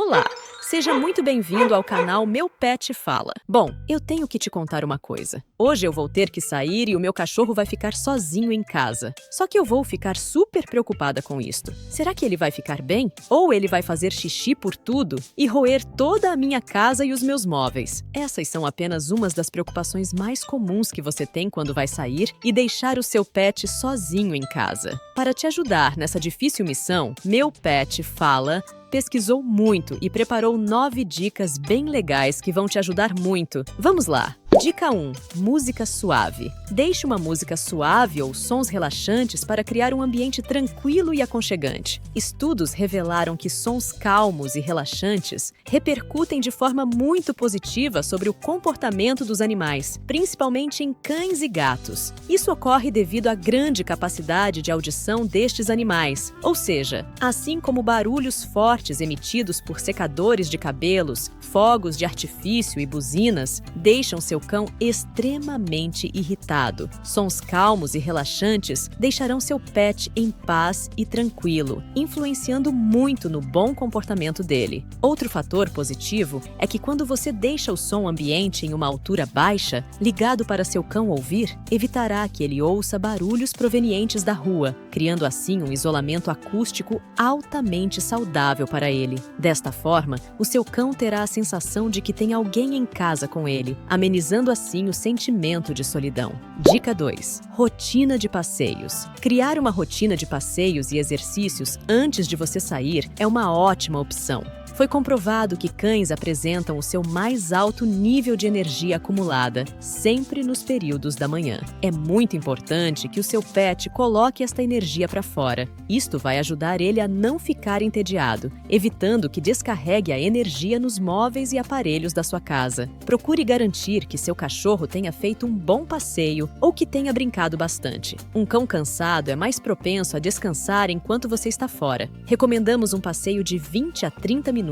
Olá, seja muito bem-vindo ao canal Meu Pet Fala. Bom, eu tenho que te contar uma coisa. Hoje eu vou ter que sair e o meu cachorro vai ficar sozinho em casa. Só que eu vou ficar super preocupada com isto. Será que ele vai ficar bem? Ou ele vai fazer xixi por tudo e roer toda a minha casa e os meus móveis? Essas são apenas umas das preocupações mais comuns que você tem quando vai sair e deixar o seu pet sozinho em casa. Para te ajudar nessa difícil missão, Meu Pet Fala pesquisou muito e preparou 9 dicas bem legais que vão te ajudar muito. Vamos lá! Dica 1. Música suave. Deixe uma música suave ou sons relaxantes para criar um ambiente tranquilo e aconchegante. Estudos revelaram que sons calmos e relaxantes repercutem de forma muito positiva sobre o comportamento dos animais, principalmente em cães e gatos. Isso ocorre devido à grande capacidade de audição destes animais, ou seja, assim como barulhos fortes emitidos por secadores de cabelos, fogos de artifício e buzinas deixam seu cão extremamente irritado. Sons calmos e relaxantes deixarão seu pet em paz e tranquilo, influenciando muito no bom comportamento dele. Outro fator positivo é que quando você deixa o som ambiente em uma altura baixa, ligado para seu cão ouvir, evitará que ele ouça barulhos provenientes da rua, criando assim um isolamento acústico altamente saudável para ele. Desta forma, o seu cão terá a sensação de que tem alguém em casa com ele, amenizando assim o sentimento de solidão. Dica 2. Rotina de passeios. Criar uma rotina de passeios e exercícios antes de você sair é uma ótima opção. Foi comprovado que cães apresentam o seu mais alto nível de energia acumulada, sempre nos períodos da manhã. É muito importante que o seu pet coloque esta energia para fora. Isto vai ajudar ele a não ficar entediado, evitando que descarregue a energia nos móveis e aparelhos da sua casa. Procure garantir que seu cachorro tenha feito um bom passeio ou que tenha brincado bastante. Um cão cansado é mais propenso a descansar enquanto você está fora. Recomendamos um passeio de 20 a 30 minutos,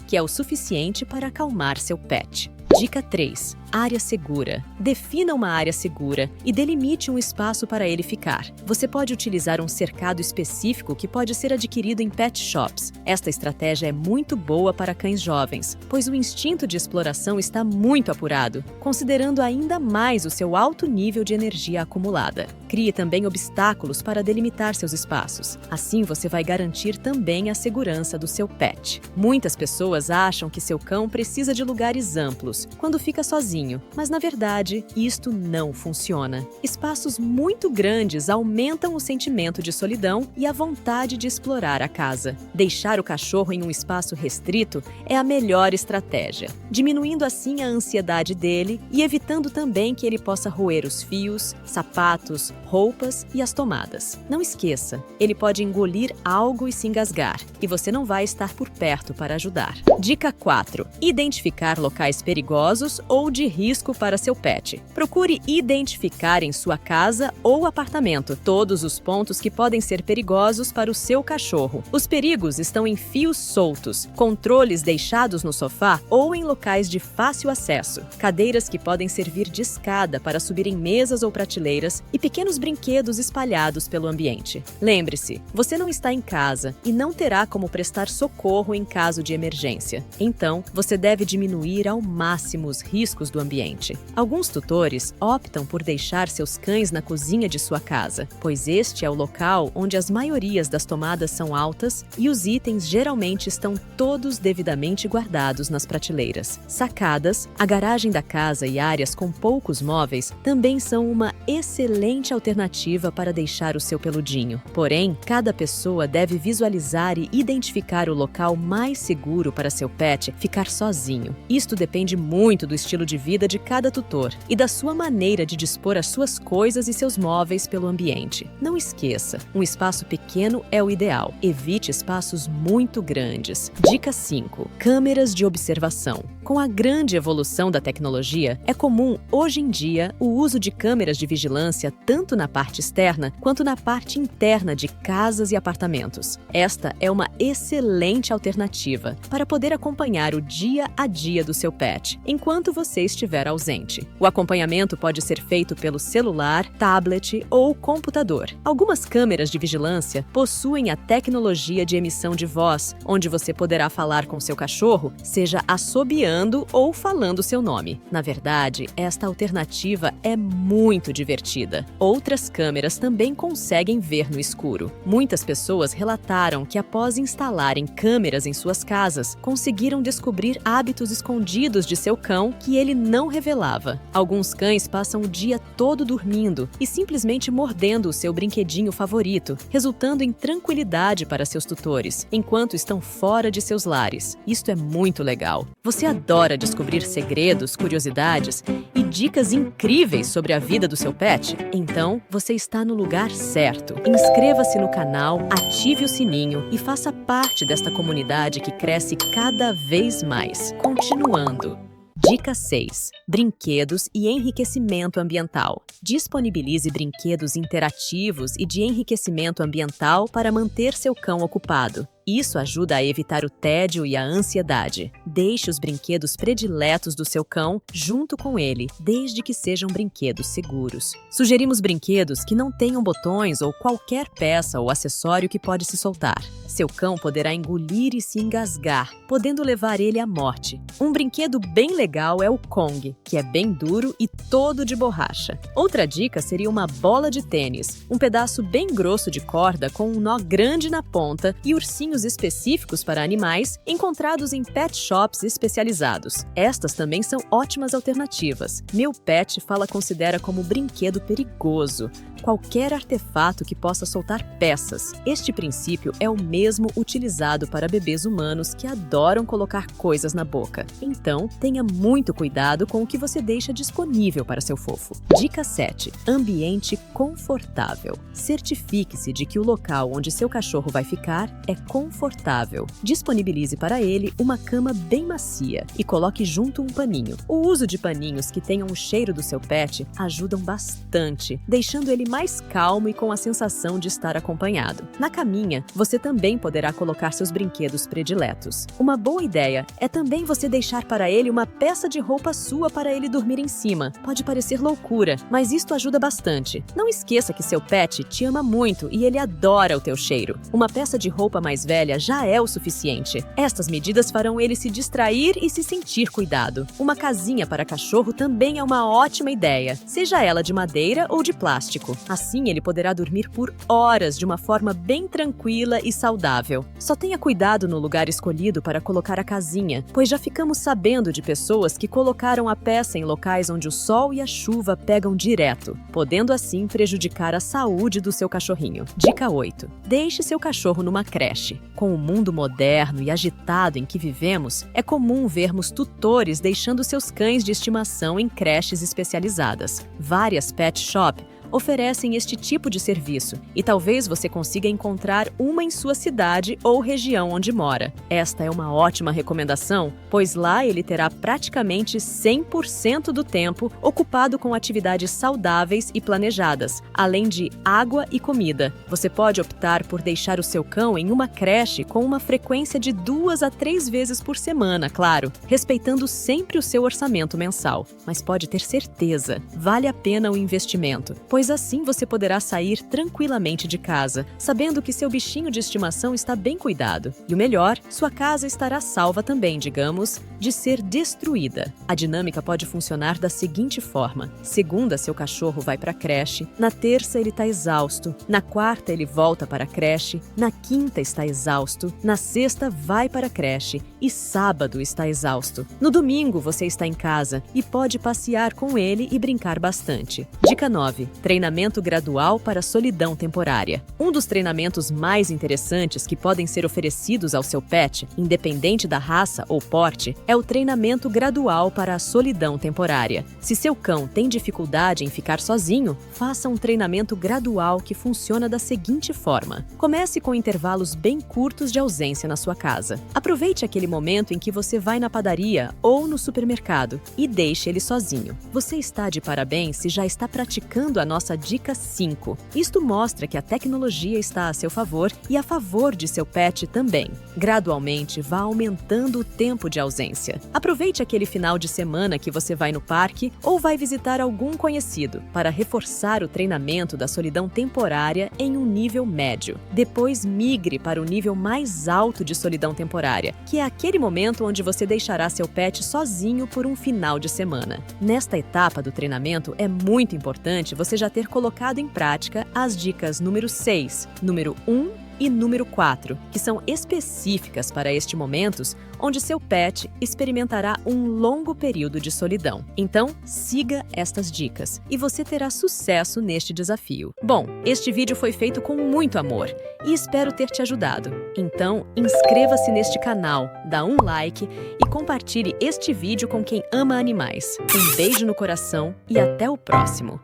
que é o suficiente para acalmar seu pet. Dica 3. Área segura. Defina uma área segura e delimite um espaço para ele ficar. Você pode utilizar um cercado específico que pode ser adquirido em pet shops. Esta estratégia é muito boa para cães jovens, pois o instinto de exploração está muito apurado, considerando ainda mais o seu alto nível de energia acumulada. Crie também obstáculos para delimitar seus espaços. Assim você vai garantir também a segurança do seu pet. Muitas pessoas acham que seu cão precisa de lugares amplos quando fica sozinho, mas na verdade, isto não funciona. Espaços muito grandes aumentam o sentimento de solidão e a vontade de explorar a casa. Deixar o cachorro em um espaço restrito é a melhor estratégia, diminuindo assim a ansiedade dele e evitando também que ele possa roer os fios, sapatos, roupas e as tomadas. Não esqueça, ele pode engolir algo e se engasgar, e você não vai estar por perto para ajudar. Dica 4. Identificar locais perigosos ou de risco para seu pet. Procure identificar em sua casa ou apartamento todos os pontos que podem ser perigosos para o seu cachorro. Os perigos estão em fios soltos, controles deixados no sofá ou em locais de fácil acesso, cadeiras que podem servir de escada para subir em mesas ou prateleiras e pequenos brinquedos espalhados pelo ambiente. Lembre-se, você não está em casa e não terá como prestar socorro em caso de emergência. Então, você deve diminuir ao máximo os riscos do ambiente. Alguns tutores optam por deixar seus cães na cozinha de sua casa, pois este é o local onde as maiorias das tomadas são altas e os itens geralmente estão todos devidamente guardados nas prateleiras. Sacadas, a garagem da casa e áreas com poucos móveis também são uma excelente alternativa para deixar o seu peludinho. Porém, cada pessoa deve visualizar e identificar o local mais seguro para seu pet ficar sozinho. Isto depende muito do estilo de vida de cada tutor e da sua maneira de dispor as suas coisas e seus móveis pelo ambiente. Não esqueça, um espaço pequeno é o ideal. Evite espaços muito grandes. Dica 5. Câmeras de observação. Com a grande evolução da tecnologia, é comum, hoje em dia, o uso de câmeras de vigilância tanto na parte externa quanto na parte interna de casas e apartamentos. Esta é uma excelente alternativa para poder acompanhar o dia a dia do seu pet. enquanto você estiver ausente. O acompanhamento pode ser feito pelo celular, tablet ou computador. Algumas câmeras de vigilância possuem a tecnologia de emissão de voz, onde você poderá falar com seu cachorro, seja assobiando ou falando seu nome. Na verdade, esta alternativa é muito divertida. Outras câmeras também conseguem ver no escuro. Muitas pessoas relataram que após instalarem câmeras em suas casas, conseguiram descobrir hábitos escondidos de seu cão que ele não revelava. Alguns cães passam o dia todo dormindo e simplesmente mordendo o seu brinquedinho favorito, resultando em tranquilidade para seus tutores, enquanto estão fora de seus lares. Isto é muito legal. Você adora descobrir segredos, curiosidades e dicas incríveis sobre a vida do seu pet? Então, você está no lugar certo. Inscreva-se no canal, ative o sininho e faça parte desta comunidade que cresce cada vez mais. Continuando. Dica 6. Brinquedos e enriquecimento ambiental. Disponibilize brinquedos interativos e de enriquecimento ambiental para manter seu cão ocupado. Isso ajuda a evitar o tédio e a ansiedade. Deixe os brinquedos prediletos do seu cão junto com ele, desde que sejam brinquedos seguros. Sugerimos brinquedos que não tenham botões ou qualquer peça ou acessório que pode se soltar. Seu cão poderá engolir e se engasgar, podendo levar ele à morte. Um brinquedo bem legal é o Kong, que é bem duro e todo de borracha. Outra dica seria uma bola de tênis, um pedaço bem grosso de corda com um nó grande na ponta e ursinhos específicos para animais encontrados em pet shops especializados. Estas também são ótimas alternativas. Meu Pet Fala considera como brinquedo perigoso qualquer artefato que possa soltar peças. Este princípio é o mesmo utilizado para bebês humanos que adoram colocar coisas na boca. Então, tenha muito cuidado com o que você deixa disponível para seu fofo. Dica 7. Ambiente confortável. Certifique-se de que o local onde seu cachorro vai ficar é confortável. Disponibilize para ele uma cama bem macia e coloque junto um paninho. O uso de paninhos que tenham o cheiro do seu pet ajudam bastante, deixando ele mais calmo e com a sensação de estar acompanhado. Na caminha, você também poderá colocar seus brinquedos prediletos. Uma boa ideia é também você deixar para ele uma peça de roupa sua para ele dormir em cima. Pode parecer loucura, mas isto ajuda bastante. Não esqueça que seu pet te ama muito e ele adora o teu cheiro. Uma peça de roupa mais velha já é o suficiente. Estas medidas farão ele se distrair e se sentir cuidado. Uma casinha para cachorro também é uma ótima ideia, seja ela de madeira ou de plástico. Assim, ele poderá dormir por horas de uma forma bem tranquila e saudável. Só tenha cuidado no lugar escolhido para colocar a casinha, pois já ficamos sabendo de pessoas que colocaram a peça em locais onde o sol e a chuva pegam direto, podendo assim prejudicar a saúde do seu cachorrinho. Dica 8. Deixe seu cachorro numa creche. Com o mundo moderno e agitado em que vivemos, é comum vermos tutores deixando seus cães de estimação em creches especializadas. Várias pet shop oferecem este tipo de serviço e talvez você consiga encontrar uma em sua cidade ou região onde mora. Esta é uma ótima recomendação, pois lá ele terá praticamente 100% do tempo ocupado com atividades saudáveis e planejadas, além de água e comida. Você pode optar por deixar o seu cão em uma creche com uma frequência de 2 a 3 vezes por semana, claro, respeitando sempre o seu orçamento mensal. Mas pode ter certeza, vale a pena o investimento, pois assim você poderá sair tranquilamente de casa, sabendo que seu bichinho de estimação está bem cuidado. E o melhor, sua casa estará salva também, digamos, de ser destruída. A dinâmica pode funcionar da seguinte forma: segunda, seu cachorro vai para a creche, na terça ele está exausto, na quarta ele volta para a creche, na quinta está exausto, na sexta vai para a creche e sábado está exausto. No domingo você está em casa e pode passear com ele e brincar bastante. Dica 9. Treinamento gradual para solidão temporária. Um dos treinamentos mais interessantes que podem ser oferecidos ao seu pet, independente da raça ou porte, é o treinamento gradual para a solidão temporária. Se seu cão tem dificuldade em ficar sozinho, faça um treinamento gradual que funciona da seguinte forma. Comece com intervalos bem curtos de ausência na sua casa. Aproveite aquele momento em que você vai na padaria ou no supermercado e deixe ele sozinho. Você está de parabéns se já está praticando a nossa dica 5. Isto mostra que a tecnologia está a seu favor e a favor de seu pet também. Gradualmente, vá aumentando o tempo de ausência. Aproveite aquele final de semana que você vai no parque ou vai visitar algum conhecido para reforçar o treinamento da solidão temporária em um nível médio. Depois, migre para o nível mais alto de solidão temporária, que é aquele momento onde você deixará seu pet sozinho por um final de semana. Nesta etapa do treinamento, é muito importante você já ter colocado em prática as dicas número 6, número 1 e número 4, que são específicas para estes momentos onde seu pet experimentará um longo período de solidão. Então, siga estas dicas e você terá sucesso neste desafio. Bom, este vídeo foi feito com muito amor e espero ter te ajudado. Então, inscreva-se neste canal, dá um like e compartilhe este vídeo com quem ama animais. Um beijo no coração e até o próximo!